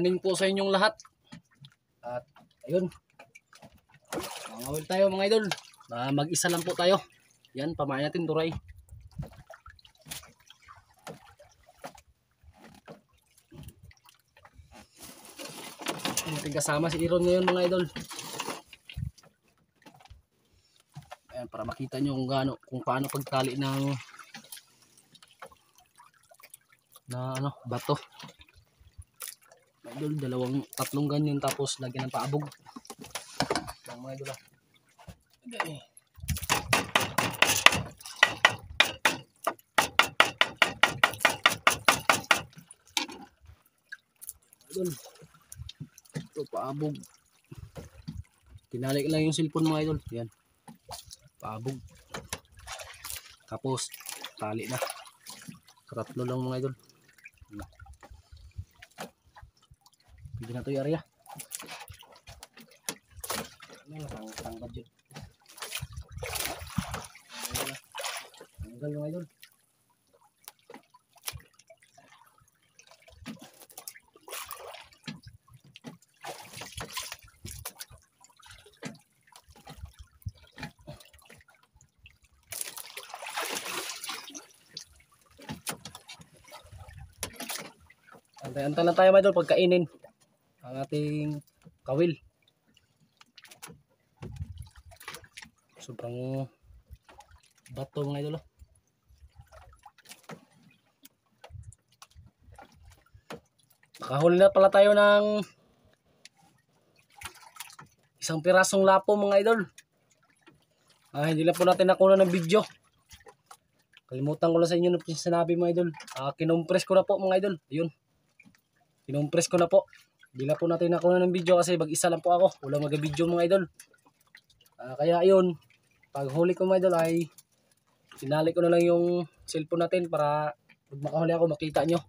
morning po sa inyong lahat. At ayun, mangawil tayo mga idol. Mag-isa lang po tayo. Yan, pamain natin turay. Ating kasama si Iron ngayon mga idol. Ayan, para makita nyo kung paano pagtali ng bato. Mga idol, tatlong ganyan tapos lagyan ng paabog. Ayan mga idol. Okay. Idol. Ito paabog. Tinali lang yung cellphone mga idol. Yan. Paabog. Tapos tali na. Tatlo lang mga idol. Pwede na ito yung area. Ang budget. Tanggal mga idol. Antay-antay lang tayo mga idol pagkainin ang ating kawil. Sobrang bato mga idol. Nakahuli na pala tayo ng isang pirasong lapo mga idol. Hindi lang po natin nakuha ng video. Kalimutan ko lang sa inyo na sinabi mga idol. Kinompress ko na po mga idol. Ayun. Kinompress ko na po. Hindi lang po natin nakuha ng video kasi mag-isa lang po ako. Wala mag-video mga idol. Kaya ayun. Pag huli ko mga idol ay sinali ko na lang yung cellphone natin para pag makahuli ako makita nyo.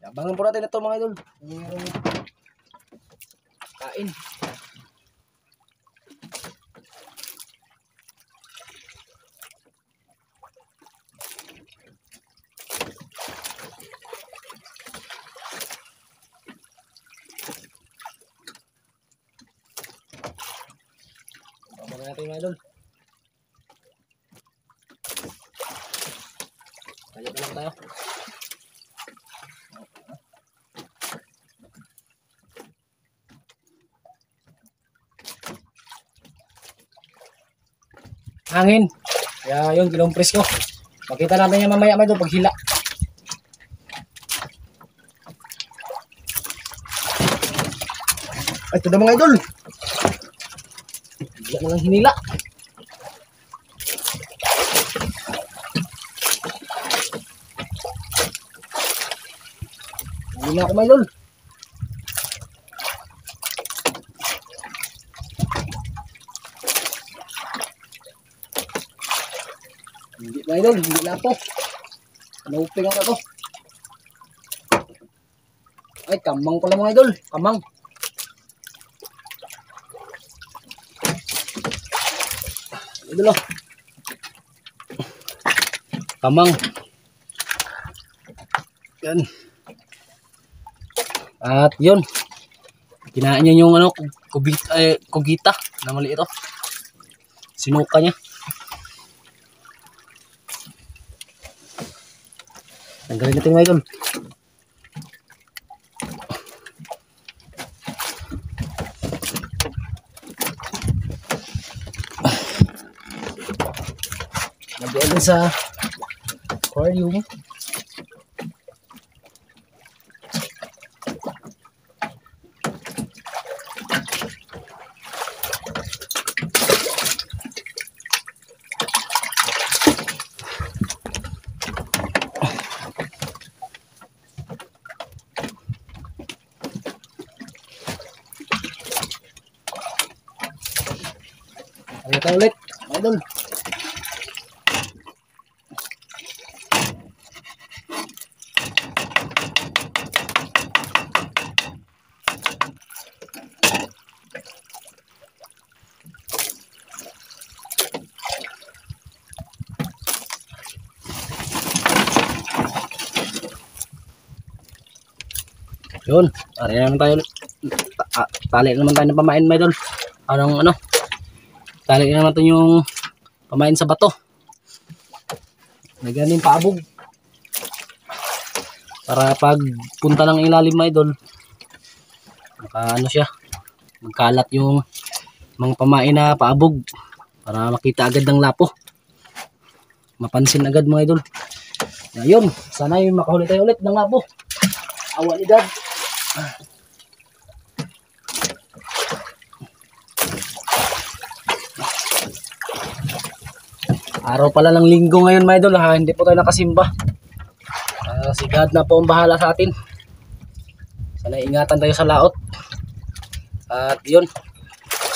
Abangan po natin ito mga idol. Mayroong kain. Abangan natin mga idol. Tayo na lang tayo. Hangin. Kaya yun, kinompress ko. Makita natin yan mamaya mga idol paghila. Ay, ito na mga idol. Hila mo lang hinila. Hila ako mga idol. Hindi mga idol, hindi na po. Nauping ako to. Ay, kamang pala mga idol. Kamang. Idol oh. Kamang. Yan. At yun. Kinain niya yung kugita na mali ito. Sinuka niya. Tanggalin natin mga idol. Nagbiyan sa aquarium. Kita ulit, idol. Yun. Ari naman tayo. Tali naman tayo ng pamain mga idol. Ano? Tali naman tayo yung pamain sa bato. Lagyan yung paabog. Para pag punta ng ilalim mga idol, ano siya, magkalat yung mga pamain na paabog. Para makita agad ng lapo. Mapansin agad mga idol. Ayun, sana yung makahuli tayo ulit ng lapo. Awa ni Dad. Araw pala ng linggo ngayon mga idol ha, hindi po tayo nakasimba. Si God na po ang bahala sa atin. Sana ingatan tayo sa laot. At yun,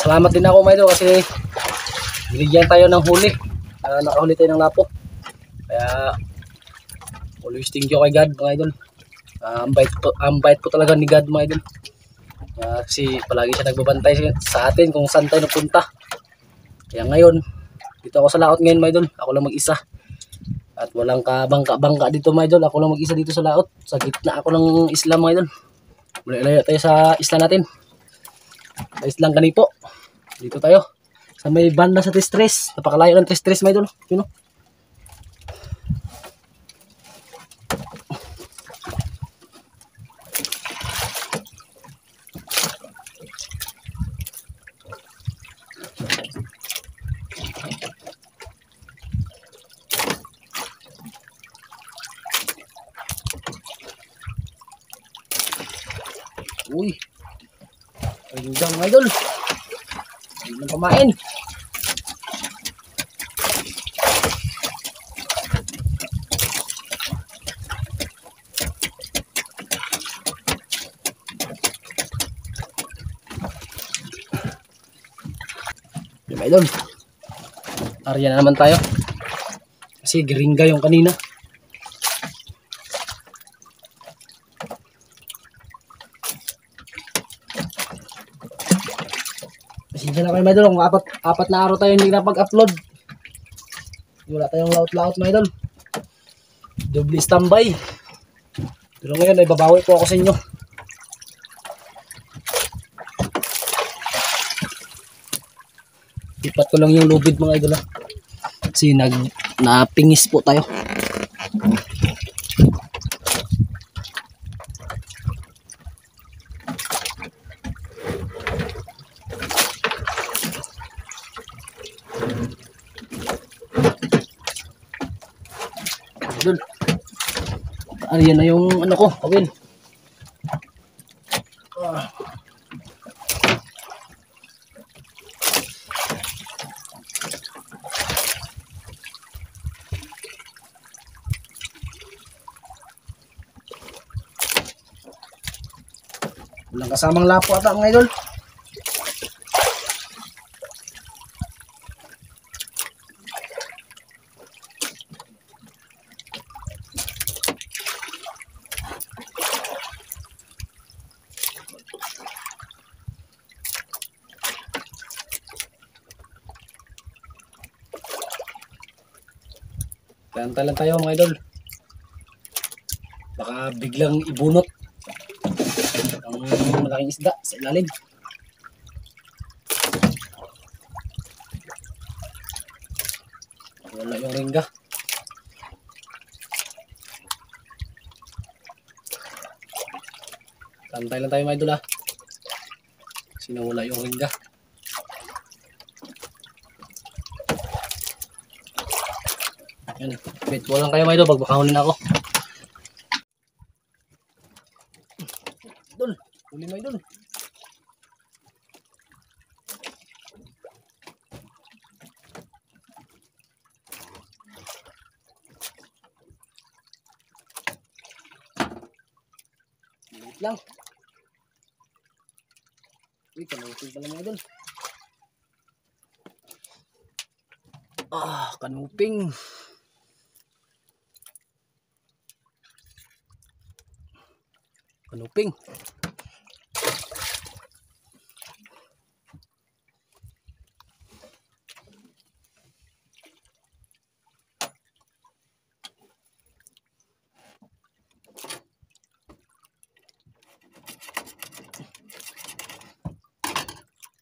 salamat din ako mga idol kasi binigyan tayo ng huli. Nakahuli tayo ng lapo. Kaya always thank you kay God mga idol. Ang bait po talaga ni God mga idol. Kasi palagi siya nagbabantay sa atin kung saan tayo napunta. Kaya ngayon, dito ako sa laot ngayon mga idol. Ako lang mag-isa. At walang kabangka-bangka dito mga idol. Ako lang mag-isa dito sa laot. Sa gitna ako ng isla mga idol. Mula tayo sa isla natin. Sa islang Kanipo. Dito tayo. Sa may banda sa Tistres. Napakalayo ng Tistres mga idol. Yun o. Uy. Ayun dyan mga idol. Ayun ang pamain. Yung idol. Arya na naman tayo. Kasi gringa yung kanina. Pasensya na kayo mga idol. Kung apat na araw tayo hindi napag-upload. Wala tayong laot-laot mga idol. Double standby. Pero ngayon ay babawi po ako sa inyo. Ipat ko lang yung lubid mga idol ha. Kasi napingis po tayo. Idol. Yan na yung ano ko, kawin. Walang kasamang lapo ata mga idol. Kanta lang tayo mga idol. Baka biglang ibunot ang malaking isda sa ilalim. Wala yung ringga. Kantay lang tayo mga idol ha. Kasi nawala yung ringga. Yan. Wait ko lang kayo mga idol. Bagbakahonin ako. Idol. Huli mga idol. Wait lang. Uy, kanuping pala mga idol. Kanuping. Kanuping.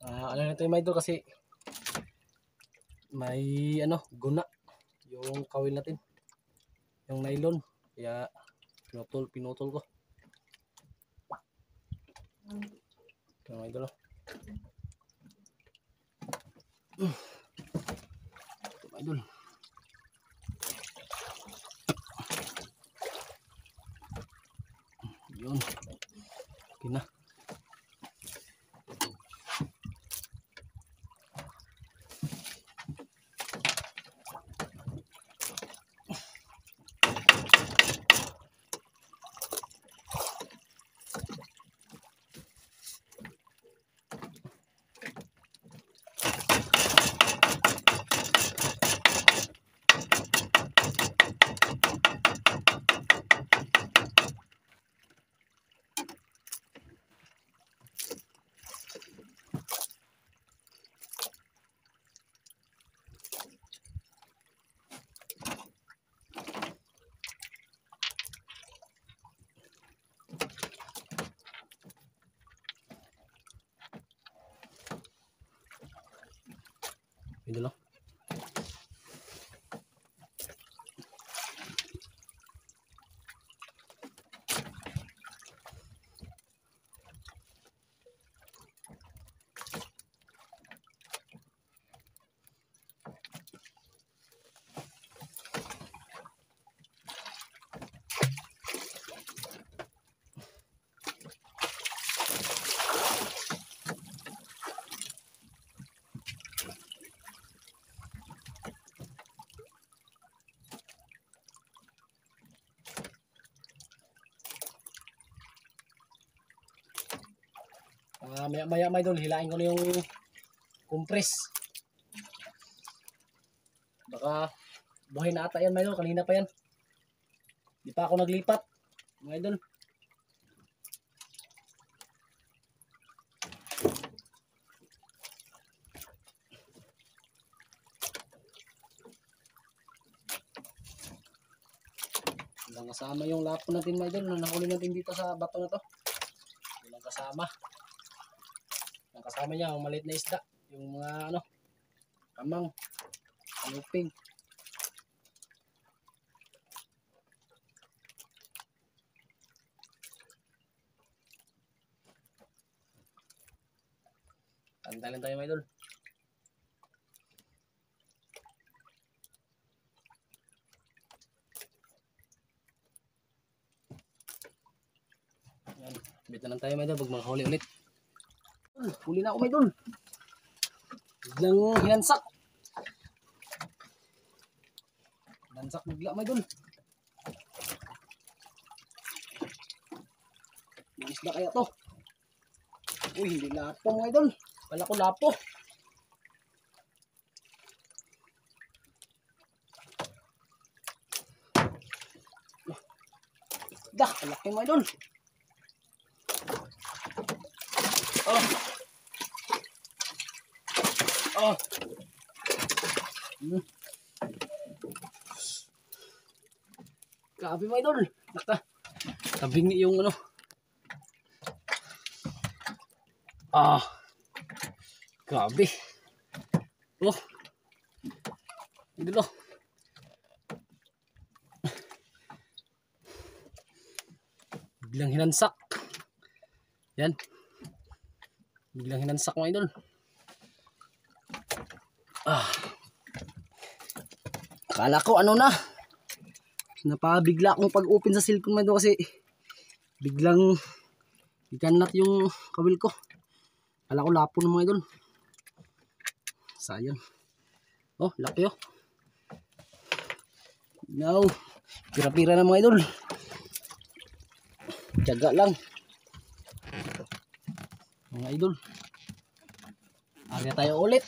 Ano na tayo mga idol kasi may ano guna yung kawil natin, yung nylon, kaya pinutol ko. Ito mga idol, ito mga idol. Yun, okay na. Ito lang. Maya mga idol, hilain ko na yung compress. Baka buhay na ata yan mga idol, kanina pa yan. Di pa ako naglipat mga idol. Walang kasama yung lapo natin mga idol na nahuli natin dito sa bato na to. Walang kasama. Ang kasama niya ang maliit na isda, yung mga ano, kamang, aluping. Tandalin tayo mga idol. Yan, bit na lang tayo mga idol, pag manghuli ulit. Huli na ako mga idol. Biglang hinansak. Hinansak bigla mga idol. Ang isda kaya to? Uy, hindi lapo mga idol. Kala ko lapo. Dah, kalaki mga idol. Oh. Oh. Grabe mga idol. Tabingi yung ano. Grabe. Oh. Idol oh. Biglang hinansak. Yan. Biglang hinansak mga idol. Akala ko ano na. Napabigla akong pag-open sa cellphone mga idol kasi biglang ikanlat yung kawil ko. Akala ko lapo ng mga idol. Sayang. Oh, laki oh. No. Pira-pira na mga idol. Tiyaga lang. Mga idol. Aga tayo ulit.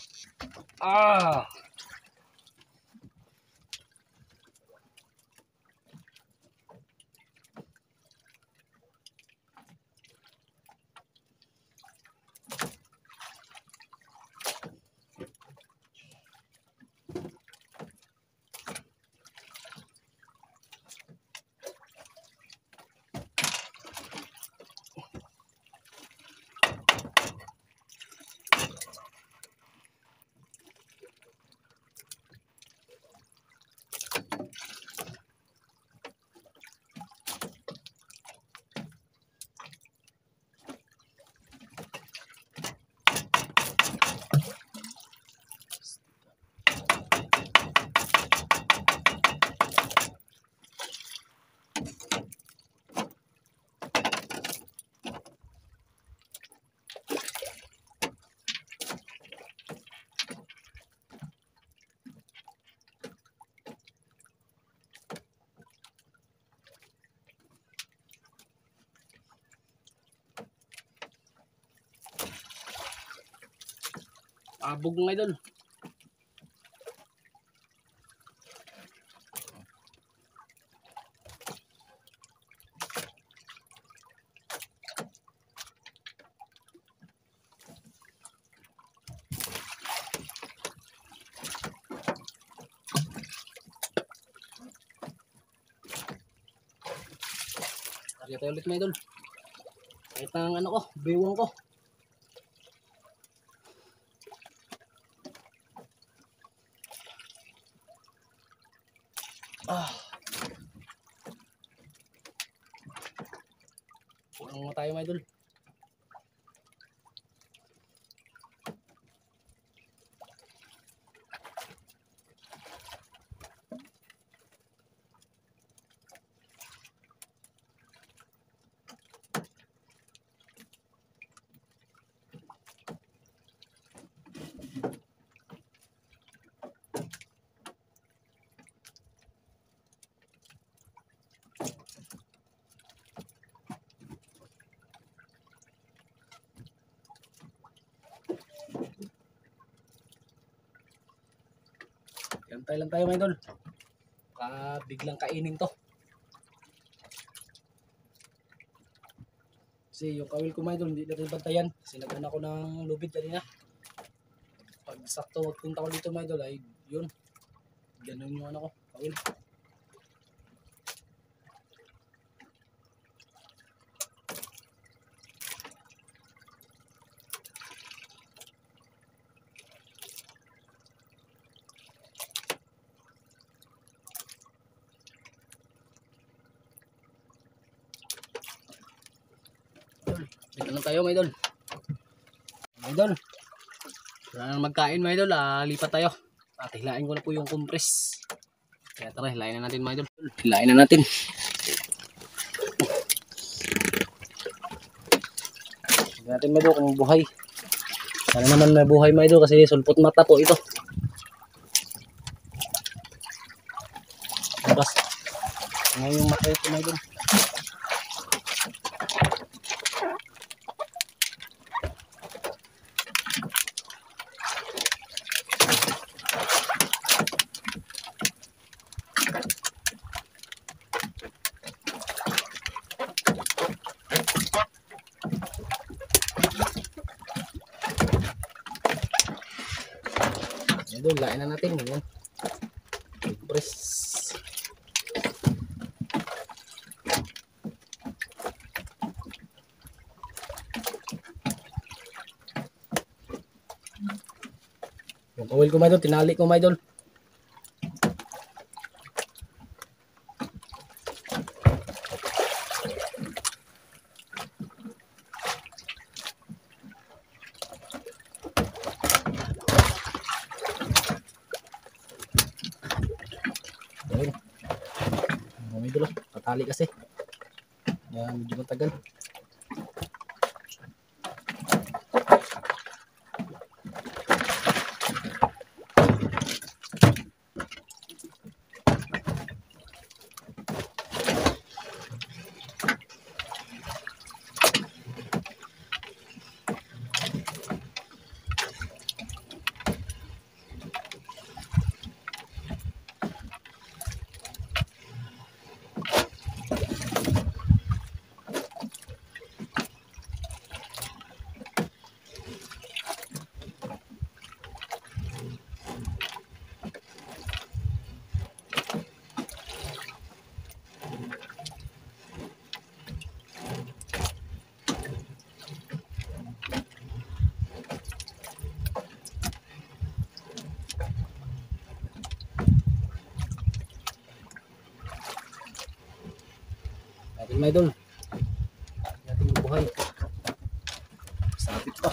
Abog mga idol. Kaya tayo ulit mga idol. Kahit ang ano ko, bewang ko. Kulang mo tayo mga idol. Antay lang tayo mga idol. Biglang kainin to. Kasi yung kawil ko mga idol, hindi natin bantayan. Sinagdan ako ng lubid kanina. Pag sakto magpunta ko dito mga idol ay yun. Ganun yung ano ko, kawil. Dito lang tayo mga idol. Mga idol, wala nang magkain mga idol, lipat tayo. At hilain ko na po yung compress. Kaya tara, hilain na natin mga idol. Hilain na natin. Hilain natin mga idol kung buhay. Sana naman may buhay mga idol kasi sulpot mata po ito. Tapos, ngayon yung mata ito mga idol. Idol, lain na natin yan. Press. Yung kawil ko mga idol, tinali ko mga idol. Ayun. Mga idol, patali kasi. Yan, medyo matagal. Natin mga idol. Natin buhay. Sabit pa.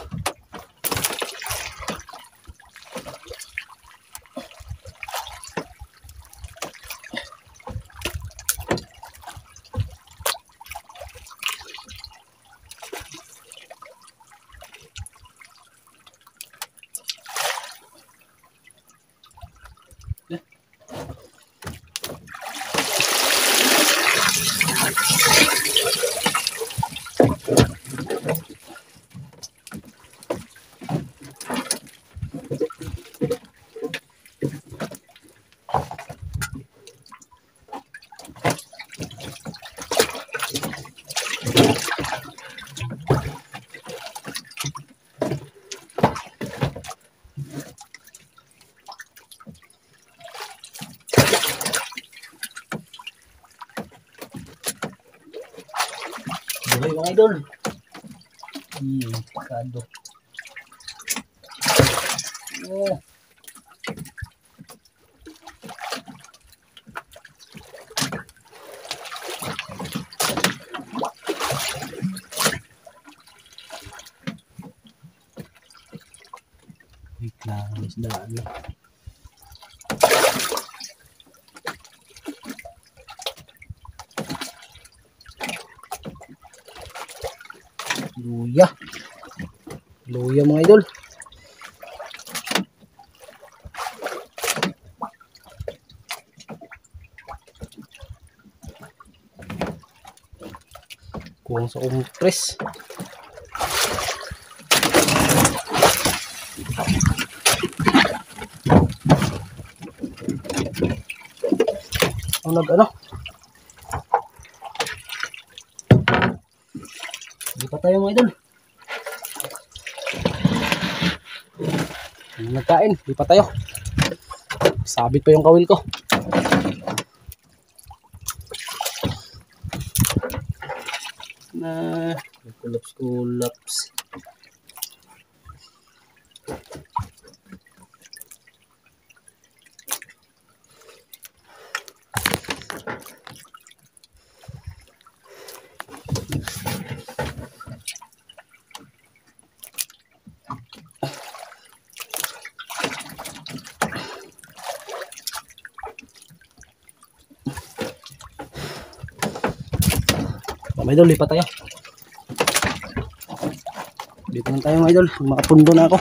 idol. Kado. Oh. Wait lang, isdaan. Luya. Luya mga idol. Kuwang sa compress. Ang ano? Hindi pa tayo mga idol. Nagkain, hindi pa tayo. Sabit pa yung kawil ko. Na kulaps-kulaps. Mga idol, lipat tayo. Dito lang tayo mga idol. Makapundo na ako.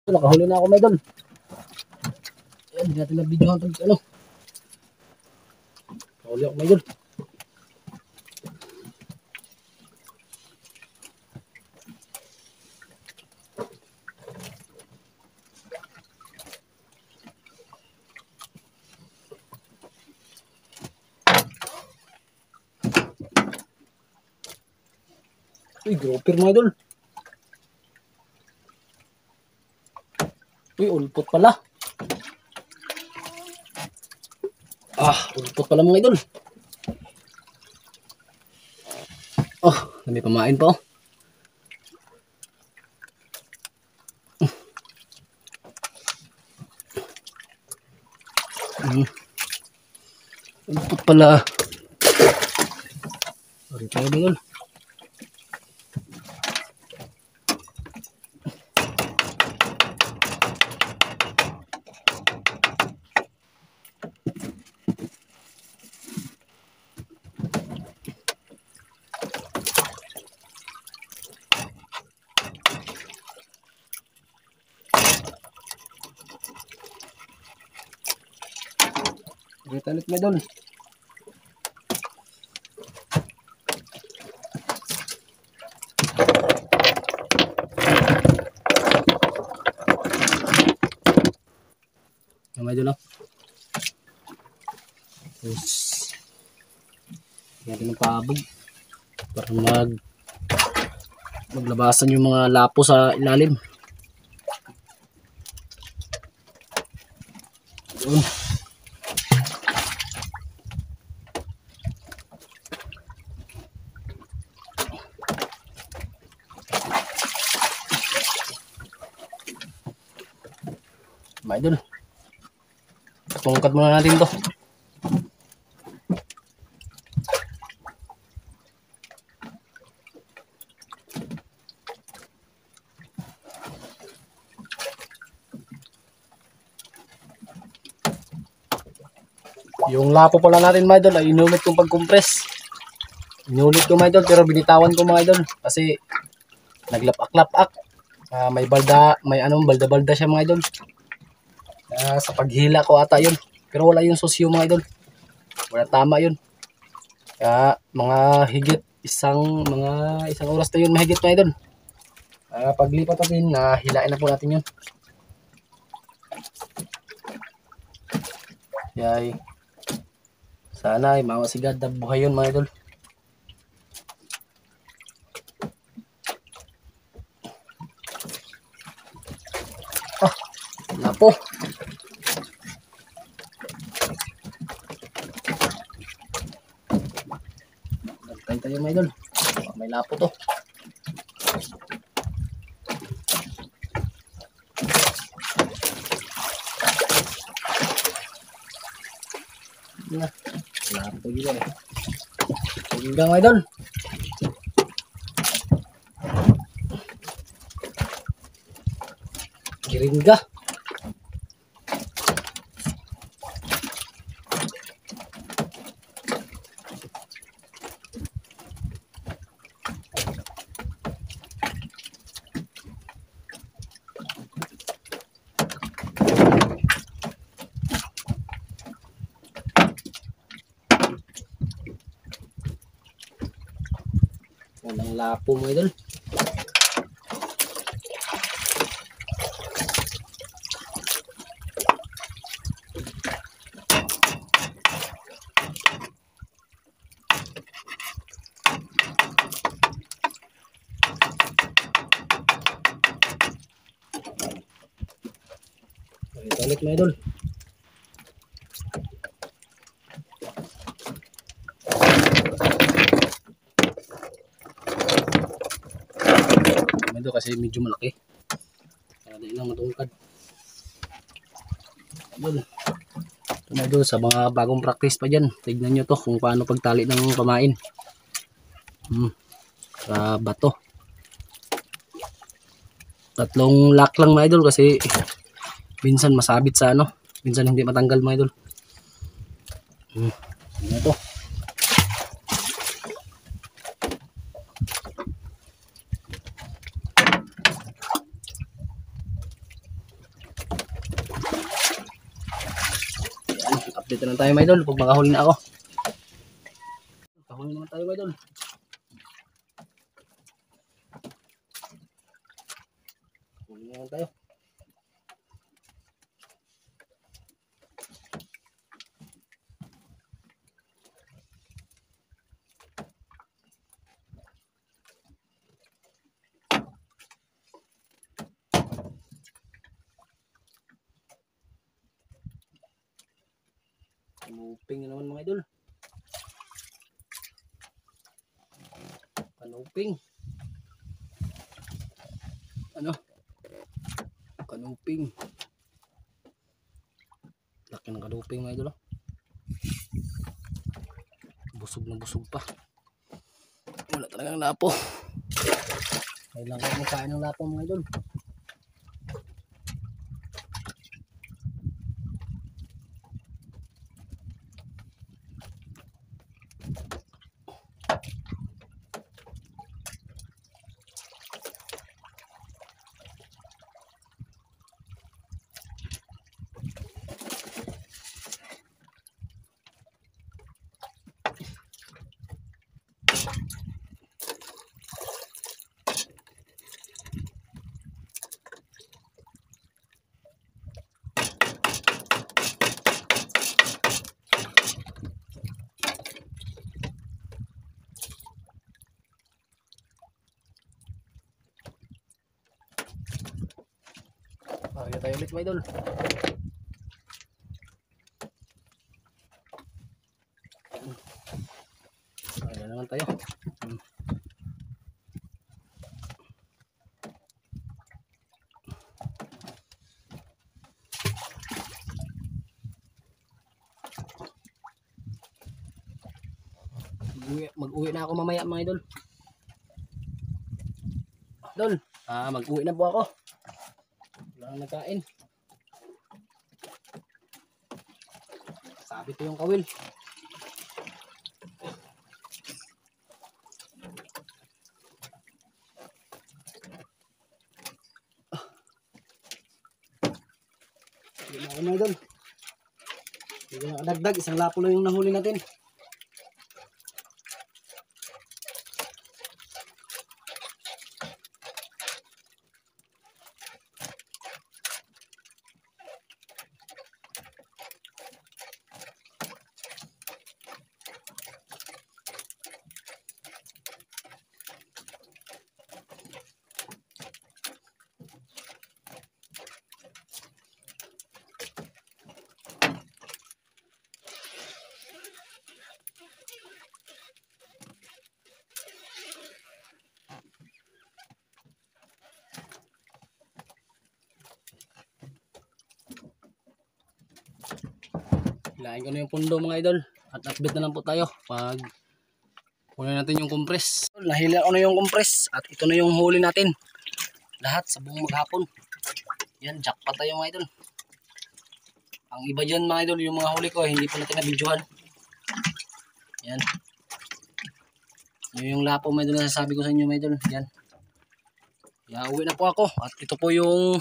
Nakahuli na ako mga idol. Ayan, hindi natin na-videohan pag ano. Nakahuli ako mga idol. Uy, grouper mga idol. Uy, ulpot pala. Ulpot pala mga idol. Oh, may pamain pa oh. Ulpot pala. Sorry tayo mga idol. Kita ulit mga idol. Mga idol oh. Tapos yan ng pabog para maglabasan yung mga lapo sa ilalim. Yun. Mga idol, tungkat muna natin to. Yung lapo pala natin mga idol ay inulit kong pag-compress. Inulit ko mga idol pero binitawan ko mga idol kasi naglapak-lapak. May balda, may anong balda-balda siya mga idol. Sa paghila ko ata yun. Pero wala yung susyo mga idol. Wala tama yun. Kaya mga higit isang oras na yun mahigit mga idol. Paglipat natin, hilain na po natin yun. Yay. Sana ay mawasigad na buhay yun mga idol. Napo. Tayo mga idol. May May lapo to. Lapo juga eh. Hingga mga idol. Giringga. Walang lapo mga idol. Ito ulit mga idol. Ito kasi medyo malaki. Hindi lang matungkad. Idol. Ito mga idol, sa mga bagong practice pa dyan. Tignan nyo to kung paano pagtali ng pamain. Sa bato. Tatlong lock lang mga idol kasi minsan masabit sa ano. Minsan hindi matanggal mga idol. Ano to? Update na tayo mga idol pag makahuli na ako. Makahuli naman tayo mga idol. Huli naman tayo. Kanuping naman mga idol. Kanuping. Ano? Kanuping. Laki ng kanuping mga idol. Busog na busog pa. Wala talagang lapo. Kailangan ko kain ng lapo mga idol. Pakita tayo ulit mga idol. Ayan naman tayo. Mag-uwi na ako mamaya mga idol. Idol, mag-uwi na po ako. Wala nang nagkain. Sabit yung kawil. Hindi na ako mga idol. Hindi na nakadagdag. Isang lapo lang yung nahuli natin. Kinain ko na yung pundo mga idol. At update na lang po tayo pag kunin natin yung compress. Nahila ko na yung compress at ito na yung huli natin. Lahat sa buong maghapon. Yan, jackpot tayo mga idol. Ang iba dyan mga idol, yung mga huli ko, hindi pa natin nabidyohan. Yan. Yung lapo mga idol na nasasabi ko sa inyo mga idol. Yan. Kaya uwi na po ako. At ito po yung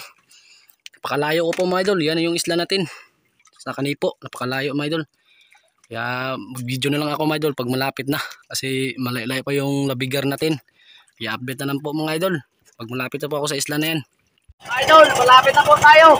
napakalayo ko po mga idol. Yan yung isla natin. Sa Kanipo, napakalayo mga idol. Kaya mag-video na lang ako mga idol pag malapit na. Kasi malay-lay pa yung labigar natin. Kaya update na lang po mga idol. Pag malapit na po ako sa isla na yan. Idol, malapit na po tayo.